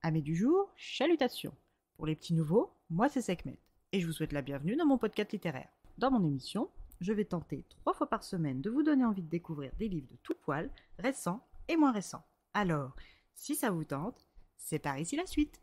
Amis du jour, chalutations. Pour les petits nouveaux, moi c'est Sekhmet et je vous souhaite la bienvenue dans mon podcast littéraire. Dans mon émission, je vais tenter 3 fois par semaine de vous donner envie de découvrir des livres de tout poil, récents et moins récents. Alors, si ça vous tente, c'est par ici la suite.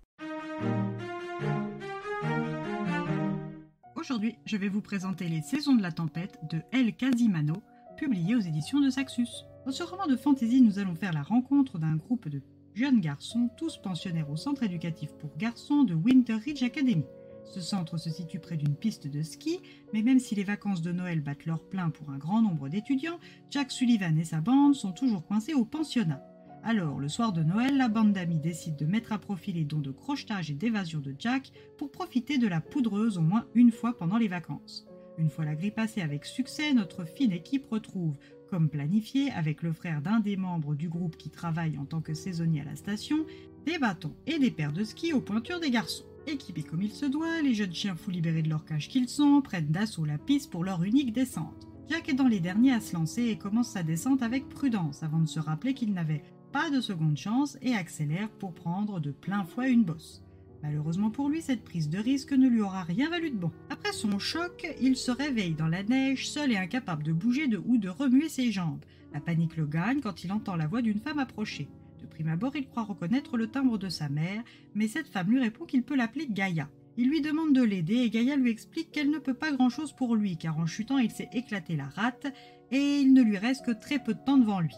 Aujourd'hui, je vais vous présenter Les Saisons de la Tempête de El Casimano, publié aux éditions de Saxus. Dans ce roman de fantasy, nous allons faire la rencontre d'un groupe de jeunes garçons, tous pensionnaires au centre éducatif pour garçons de Winter Ridge Academy. Ce centre se situe près d'une piste de ski, mais même si les vacances de Noël battent leur plein pour un grand nombre d'étudiants, Jack Sullivan et sa bande sont toujours coincés au pensionnat. Alors, le soir de Noël, la bande d'amis décide de mettre à profit les dons de crochetage et d'évasion de Jack pour profiter de la poudreuse au moins une fois pendant les vacances. Une fois la grille passée avec succès, notre fine équipe retrouve, comme planifié avec le frère d'un des membres du groupe qui travaille en tant que saisonnier à la station, des bâtons et des paires de skis aux pointures des garçons. Équipés comme il se doit, les jeunes chiens fous libérés de leur cage qu'ils sont prennent d'assaut la piste pour leur unique descente. Jack est dans les derniers à se lancer et commence sa descente avec prudence avant de se rappeler qu'il n'avait pas de seconde chance et accélère pour prendre de plein fouet une bosse. Malheureusement pour lui, cette prise de risque ne lui aura rien valu de bon. Après son choc, il se réveille dans la neige, seul et incapable de bouger ou de remuer ses jambes. La panique le gagne quand il entend la voix d'une femme approcher. De prime abord, il croit reconnaître le timbre de sa mère, mais cette femme lui répond qu'il peut l'appeler Gaïa. Il lui demande de l'aider et Gaïa lui explique qu'elle ne peut pas grand-chose pour lui, car en chutant, il s'est éclaté la rate et il ne lui reste que très peu de temps devant lui.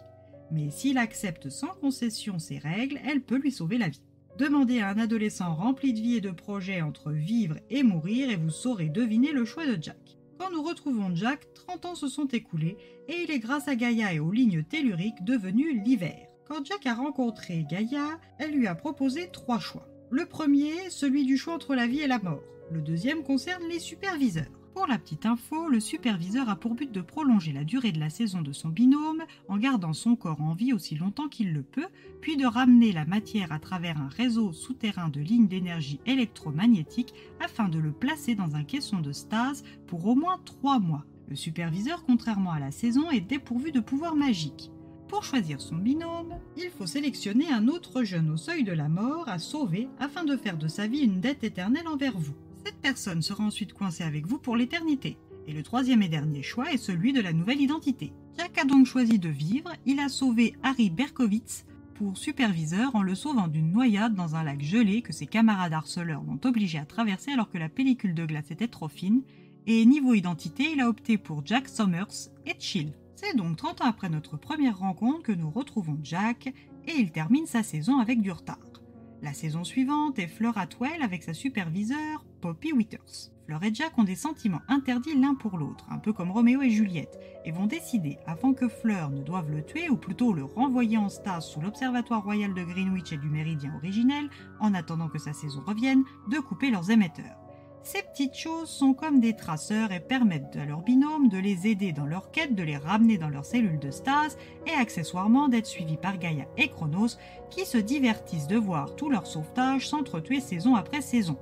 Mais s'il accepte sans concession ses règles, elle peut lui sauver la vie. Demandez à un adolescent rempli de vie et de projets entre vivre et mourir et vous saurez deviner le choix de Jack. Quand nous retrouvons Jack, 30 ans se sont écoulés et il est grâce à Gaïa et aux lignes telluriques devenu l'hiver. Quand Jack a rencontré Gaïa, elle lui a proposé 3 choix. Le premier, celui du choix entre la vie et la mort. Le deuxième concerne les superviseurs. Pour la petite info, le superviseur a pour but de prolonger la durée de la saison de son binôme en gardant son corps en vie aussi longtemps qu'il le peut, puis de ramener la matière à travers un réseau souterrain de lignes d'énergie électromagnétique afin de le placer dans un caisson de stase pour au moins 3 mois. Le superviseur, contrairement à la saison, est dépourvu de pouvoirs magiques. Pour choisir son binôme, il faut sélectionner un autre jeune au seuil de la mort à sauver afin de faire de sa vie une dette éternelle envers vous. Cette personne sera ensuite coincée avec vous pour l'éternité. Et le troisième et dernier choix est celui de la nouvelle identité. Jack a donc choisi de vivre. Il a sauvé Harry Berkowitz pour superviseur en le sauvant d'une noyade dans un lac gelé que ses camarades harceleurs l'ont obligé à traverser alors que la pellicule de glace était trop fine. Et niveau identité, il a opté pour Jack Summers et Chill. C'est donc 30 ans après notre première rencontre que nous retrouvons Jack et il termine sa saison avec du retard. La saison suivante est Fleur Atwell avec sa superviseure, Poppy Withers. Fleur et Jack ont des sentiments interdits l'un pour l'autre, un peu comme Roméo et Juliette, et vont décider, avant que Fleur ne doive le tuer, ou plutôt le renvoyer en stase sous l'Observatoire Royal de Greenwich et du Méridien originel, en attendant que sa saison revienne, de couper leurs émetteurs. Ces petites choses sont comme des traceurs et permettent à leurs binômes de les aider dans leur quête, de les ramener dans leur cellule de stase et accessoirement d'être suivis par Gaïa et Chronos qui se divertissent de voir tout leur sauvetage s'entretuer saison après saison.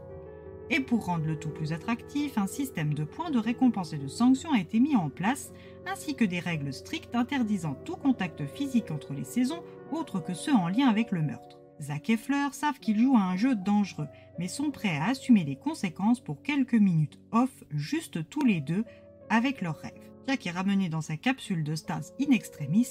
Et pour rendre le tout plus attractif, un système de points de récompense et de sanctions a été mis en place, ainsi que des règles strictes interdisant tout contact physique entre les saisons autres que ceux en lien avec le meurtre. Zack et Fleur savent qu'ils jouent à un jeu dangereux, mais sont prêts à assumer les conséquences pour quelques minutes off, juste tous les deux, avec leurs rêves. Jack est ramené dans sa capsule de stase in extremis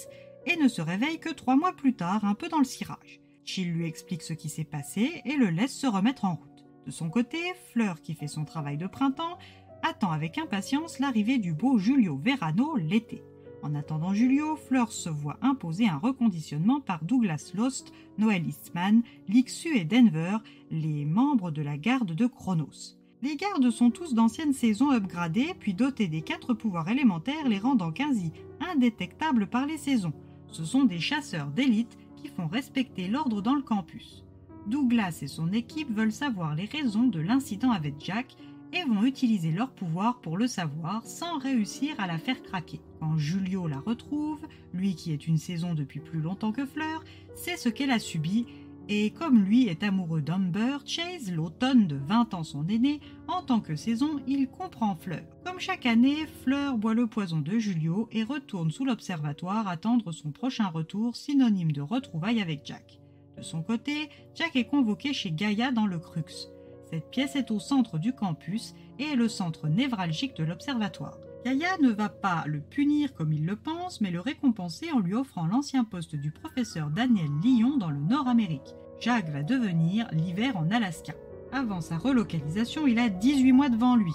et ne se réveille que 3 mois plus tard, un peu dans le cirage. Chill lui explique ce qui s'est passé et le laisse se remettre en route. De son côté, Fleur, qui fait son travail de printemps, attend avec impatience l'arrivée du beau Julio Verano l'été. En attendant Julio, Fleur se voit imposer un reconditionnement par Douglas Lost, Noel Eastman, Lixu et Denver, les membres de la garde de Chronos. Les gardes sont tous d'anciennes saisons upgradées, puis dotés des 4 pouvoirs élémentaires les rendant quasi indétectables par les saisons. Ce sont des chasseurs d'élite qui font respecter l'ordre dans le campus. Douglas et son équipe veulent savoir les raisons de l'incident avec Jack et vont utiliser leur pouvoir pour le savoir sans réussir à la faire craquer. Quand Julio la retrouve, lui qui est une saison depuis plus longtemps que Fleur, sait ce qu'elle a subi et comme lui est amoureux d'Amber, Chase, l'automne de 20 ans son aîné, en tant que saison, il comprend Fleur. Comme chaque année, Fleur boit le poison de Julio et retourne sous l'observatoire attendre son prochain retour, synonyme de retrouvailles avec Jack. De son côté, Jack est convoqué chez Gaïa dans le Crux. Cette pièce est au centre du campus et est le centre névralgique de l'observatoire. Gaïa ne va pas le punir comme il le pense, mais le récompenser en lui offrant l'ancien poste du professeur Daniel Lyon dans le Nord-Amérique. Jack va devenir l'hiver en Alaska. Avant sa relocalisation, il a 18 mois devant lui,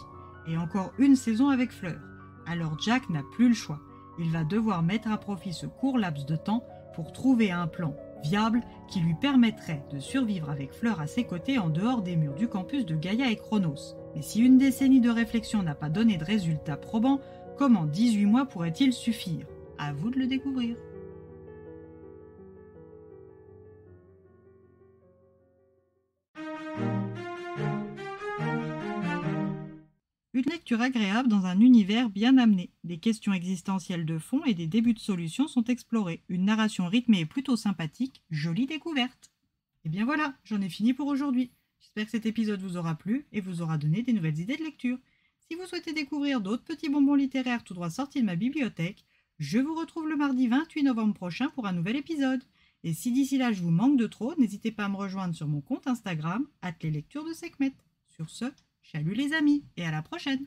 et encore une saison avec Fleur. Alors Jack n'a plus le choix. Il va devoir mettre à profit ce court laps de temps pour trouver un plan viable qui lui permettrait de survivre avec Fleur à ses côtés en dehors des murs du campus de Gaïa et Chronos. Mais si une décennie de réflexion n'a pas donné de résultats probants, comment 18 mois pourraient-ils suffire? À vous de le découvrir. Une lecture agréable dans un univers bien amené. Des questions existentielles de fond et des débuts de solutions sont explorés. Une narration rythmée et plutôt sympathique, jolie découverte. Et bien voilà, j'en ai fini pour aujourd'hui. J'espère que cet épisode vous aura plu et vous aura donné des nouvelles idées de lecture. Si vous souhaitez découvrir d'autres petits bonbons littéraires tout droit sortis de ma bibliothèque, je vous retrouve le mardi 28 novembre prochain pour un nouvel épisode. Et si d'ici là je vous manque de trop, n'hésitez pas à me rejoindre sur mon compte Instagram, @leslecturesdeSekhmet. Sur ce, salut les amis et à la prochaine!